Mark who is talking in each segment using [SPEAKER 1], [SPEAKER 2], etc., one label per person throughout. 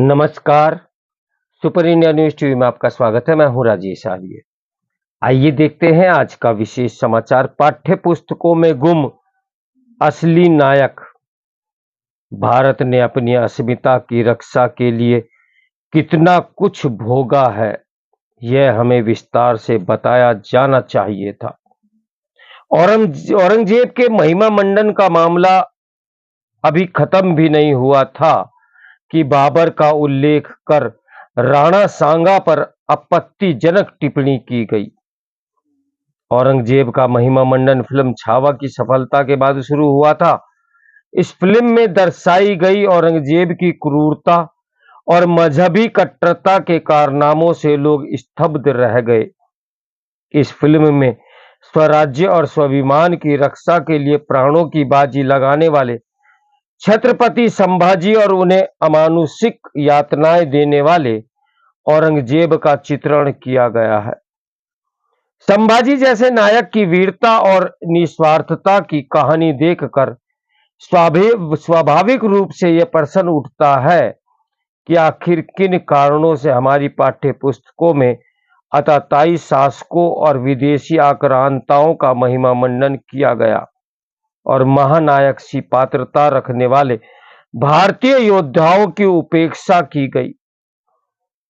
[SPEAKER 1] नमस्कार। Super India news TV में आपका स्वागत है। मैं हूं राजेश आर्य। आइए देखते हैं आज का विशेष समाचार। पाठ्य पुस्तकों में गुम असली नायक। भारत ने अपनी अस्मिता की रक्षा के लिए कितना कुछ भोगा है, यह हमें विस्तार से बताया जाना चाहिए था। औरंगजेब के महिमा मंडन का मामला अभी खत्म भी नहीं हुआ था कि बाबर का उल्लेख कर राणा सांगा पर आपत्तिजनक टिप्पणी की गई। औरंगजेब का महिमा मंडन फिल्म छावा की सफलता के बाद शुरू हुआ था। इस फिल्म में दर्शाई गई औरंगजेब की क्रूरता और मजहबी कट्टरता के कारनामों से लोग स्तब्ध रह गए। इस फिल्म में स्वराज्य और स्वाभिमान की रक्षा के लिए प्राणों की बाजी लगाने वाले छत्रपति संभाजी और उन्हें अमानुषिक यातनाएं देने वाले औरंगजेब का चित्रण किया गया है। संभाजी जैसे नायक की वीरता और निस्वार्थता की कहानी देखकर स्वाभाविक रूप से यह प्रश्न उठता है कि आखिर किन कारणों से हमारी पाठ्य पुस्तकों में आतताई शासकों और विदेशी आक्रांताओं का महिमा मंडन किया गया और महानायक सी पात्रता रखने वाले भारतीय योद्धाओं की उपेक्षा की गई।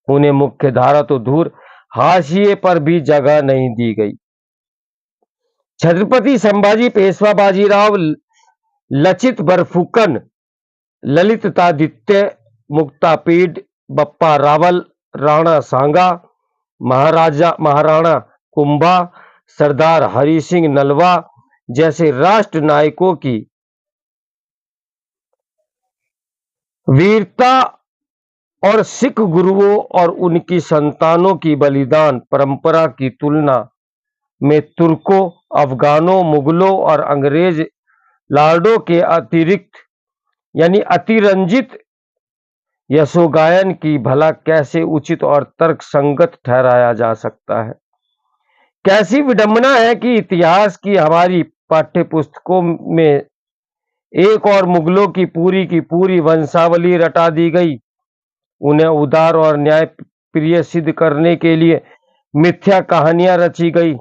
[SPEAKER 1] उन्हें मुख्य धारा तो दूर, हाशिए पर भी जगह नहीं दी गई। छत्रपति संभाजी, पेशवा बाजीराव, लचित बरफुकन, ललितादित्य, मुक्तापीड, बप्पा रावल, राणा सांगा, महाराणा कुंभा, सरदार हरि सिंह नलवा जैसे राष्ट्र नायकों की वीरता और सिख गुरुओं और उनकी संतानों की बलिदान परंपरा की तुलना में तुर्कों, अफगानों, मुगलों और अंग्रेज लॉर्डों के अतिरिक्त यानी अतिरंजित यशोगायन की भला कैसे उचित और तर्कसंगत ठहराया जा सकता है। कैसी विडंबना है कि इतिहास की हमारी पाठ्य पुस्तकों में एक और मुगलों की पूरी वंशावली रटा दी गई। उन्हें उदार और न्याय प्रिय सिद्ध करने के लिए मिथ्या कहानियां रची गई।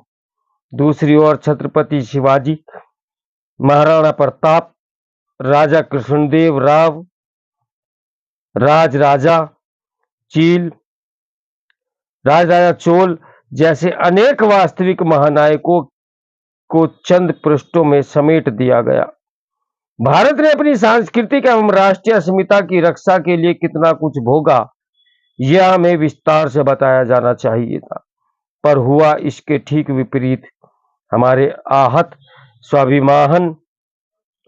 [SPEAKER 1] दूसरी ओर छत्रपति शिवाजी, महाराणा प्रताप, राजा कृष्णदेव राव, राजराजा चोल जैसे अनेक वास्तविक महानायकों को चंद पृष्ठों में समेट दिया गया। भारत ने अपनी सांस्कृतिक एवं राष्ट्रीय अस्मिता की रक्षा के लिए कितना कुछ भोगा, यह हमें विस्तार से बताया जाना चाहिए था, पर हुआ इसके ठीक विपरीत। हमारे आहत स्वाभिमान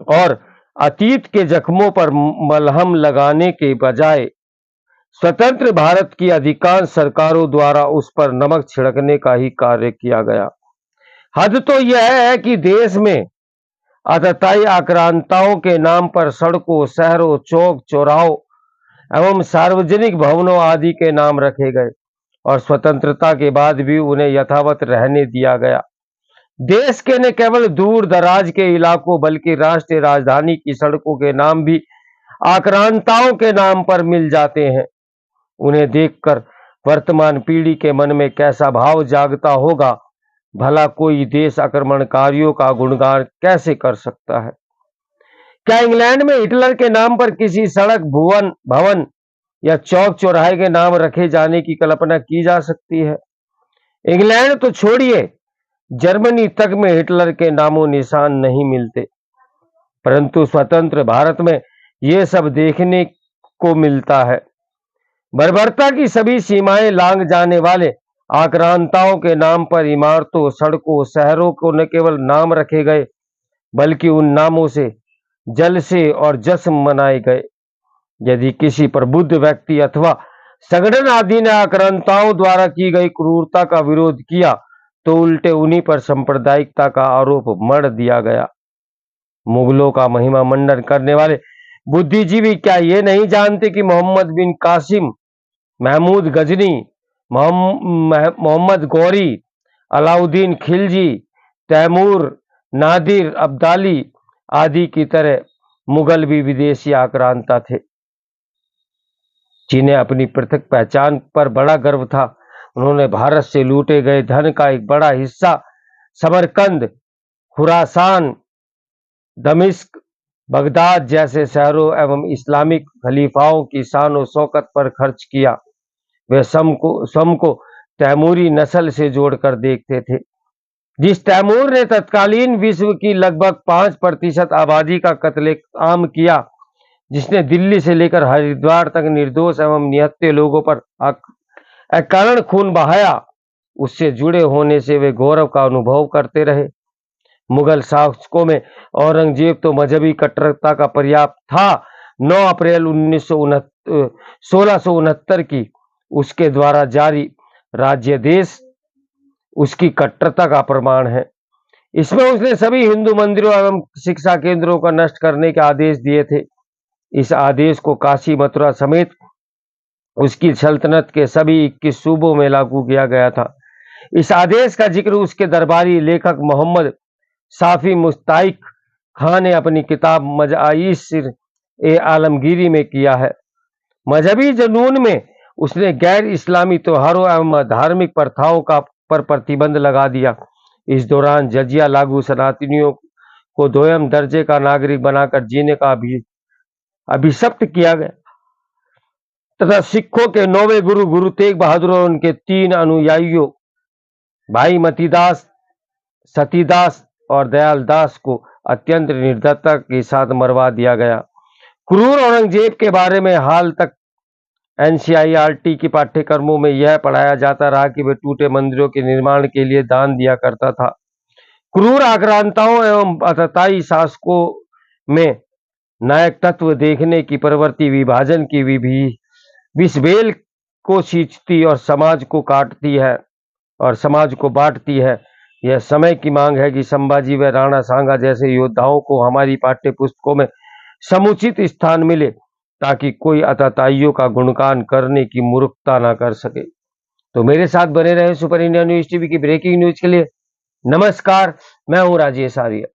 [SPEAKER 1] और अतीत के जख्मों पर मलहम लगाने के बजाय स्वतंत्र भारत की अधिकांश सरकारों द्वारा उस पर नमक छिड़कने का ही कार्य किया गया। हद तो यह है कि देश में आतताई आक्रांताओं के नाम पर सड़कों, शहरों, चौक चौराहों एवं सार्वजनिक भवनों आदि के नाम रखे गए और स्वतंत्रता के बाद भी उन्हें यथावत रहने दिया गया। देश के न केवल दूर दराज के इलाकों बल्कि राष्ट्रीय राजधानी की सड़कों के नाम भी आक्रांताओं के नाम पर मिल जाते हैं। उन्हें देखकर वर्तमान पीढ़ी के मन में कैसा भाव जागता होगा। भला कोई देश आक्रमणकारियों का गुणगान कैसे कर सकता है? क्या इंग्लैंड में हिटलर के नाम पर किसी सड़क, भवन या चौक चौराहे के नाम रखे जाने की कल्पना की जा सकती है? इंग्लैंड तो छोड़िए, जर्मनी तक में हिटलर के नामों निशान नहीं मिलते, परंतु स्वतंत्र भारत में यह सब देखने को मिलता है। बर्बरता की सभी सीमाएं लांघ जाने वाले आक्रांताओं के नाम पर इमारतों, सड़कों, शहरों को न केवल नाम रखे गए बल्कि उन नामों से जलसे और जश्न मनाए गए। यदि किसी प्रबुद्ध व्यक्ति अथवा संगठन आदि ने आक्रांताओं द्वारा की गई क्रूरता का विरोध किया तो उल्टे उन्हीं पर सांप्रदायिकता का आरोप मढ़ दिया गया। मुगलों का महिमा मंडन करने वाले बुद्धिजीवी क्या ये नहीं जानते कि मोहम्मद बिन कासिम, महमूद गजनी, मोहम्मद गौरी, अलाउद्दीन खिलजी, तैमूर, नादिर अब्दाली आदि की तरह मुगल भी विदेशी आक्रांता थे। जिन्हें अपनी पृथक पहचान पर बड़ा गर्व था। उन्होंने भारत से लूटे गए धन का एक बड़ा हिस्सा समरकंद, खुरासान, दमिश्क, बगदाद जैसे शहरों एवं इस्लामिक खलीफाओं की शान और शौकत पर खर्च किया। वे स्वयं को तैमूरी नस्ल से जोड़कर देखते थे। जिस तैमूर ने तत्कालीन विश्व की लगभग 5% आबादी का कत्लेआम किया, जिसने दिल्ली से लेकर हरिद्वार तक निर्दोष एवं निहत्थे लोगों पर अकारण खून बहाया, उससे जुड़े होने से वे गौरव का अनुभव करते रहे। मुगल शासकों में औरंगजेब तो मजहबी कट्टरता का पर्याप्त था। 9 अप्रैल 1669 की उसके द्वारा जारी राज्यादेश उसकी कट्टरता का प्रमाण है। इसमें उसने सभी हिंदू मंदिरों एवं शिक्षा केंद्रों को नष्ट करने के आदेश दिए थे। इस आदेश को काशी, मथुरा समेत उसकी सल्तनत के सभी 21 सूबों में लागू किया गया था। इस आदेश का जिक्र उसके दरबारी लेखक मोहम्मद साफी मुस्ताइक खां ने अपनी किताब मजाइश-ए-आलमगीरी में किया है। मजहबी जुनून में उसने गैर इस्लामी त्योहारों एवं धार्मिक प्रथाओं पर प्रतिबंध लगा दिया। इस दौरान जजिया लागू, सनातनियों को दोयम दर्जे का नागरिक बनाकर जीने का अभिशप्त किया गया तथा सिखों के 9वें गुरु गुरु तेग बहादुर और उनके 3 अनुयायियों भाई मतीदास, सतीदास और दयालदास को अत्यंत निर्दयता के साथ मरवा दिया गया। क्रूर औरंगजेब के बारे में हाल तक एनसीईआरटी के पाठ्यक्रमों में यह पढ़ाया जाता रहा कि वह टूटे मंदिरों के निर्माण के लिए दान दिया करता था। क्रूर आक्रांताओं एवं अतताई शासकों में नायक तत्व देखने की प्रवृत्ति विभाजन की विषबेल को सींचती और समाज को काटती है और समाज को बांटती है। यह समय की मांग है कि संभाजी व राणा सांगा जैसे योद्धाओं को हमारी पाठ्य पुस्तकों में समुचित स्थान मिले, ताकि कोई अतताइयों का गुणगान करने की मूर्खता ना कर सके। तो मेरे साथ बने रहे सुपर इंडिया न्यूज टीवी की ब्रेकिंग न्यूज के लिए। नमस्कार, मैं हूं राजेश आर्य।